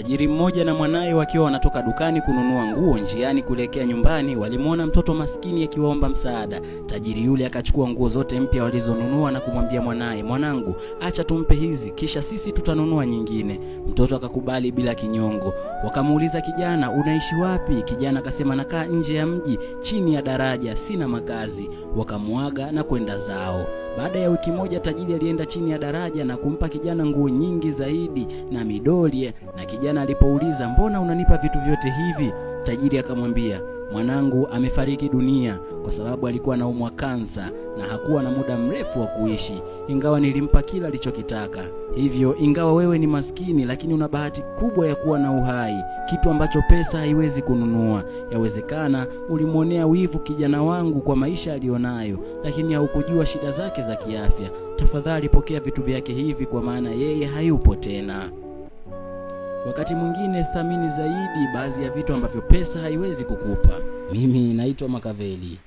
Tajiri mmoja na mwanae wakiwa wanatoka dukani kununua nguo, njiani kuelekea nyumbani walimwona mtoto maskini akiwaomba msaada. Tajiri yule akachukua nguo zote mpya walizonunua na kumwambia mwanae, "Mwanangu, acha tumpe hizi, kisha sisi tutanunua nyingine." Mtoto akakubali bila kinyongo. Wakamuuliza kijana, "Unaishi wapi?" Kijana akasema, "Nakaa nje ya mji, chini ya daraja, sina makazi." Wakamuaga na kwenda zao. Baada ya wiki moja tajiri alienda chini ya daraja na kumpa kijana nguo nyingi zaidi na midoli. Na kijana alipouliza, "Mbona unanipa vitu vyote hivi?" Tajiri akamwambia, "Mwanangu amefariki dunia kwa sababu alikuwa anaumwa kansa na hakuwa na muda mrefu wa kuishi. Ingawa nilimpa kila alichokitaka. Hivyo ingawa wewe ni maskini, lakini una bahati kubwa ya kuwa na uhai, kitu ambacho pesa haiwezi kununua. Yawezekana ulimuonea wivu kijana wangu kwa maisha alionayo, lakini haukujua shida zake za kiafya. Tafadhali pokea vitu vyake hivi, kwa maana yeye hayupo tena." Wakati mwingine thamini zaidi baadhi ya vitu ambavyo pesa haiwezi kukupa. Mimi naitwa Makaveli.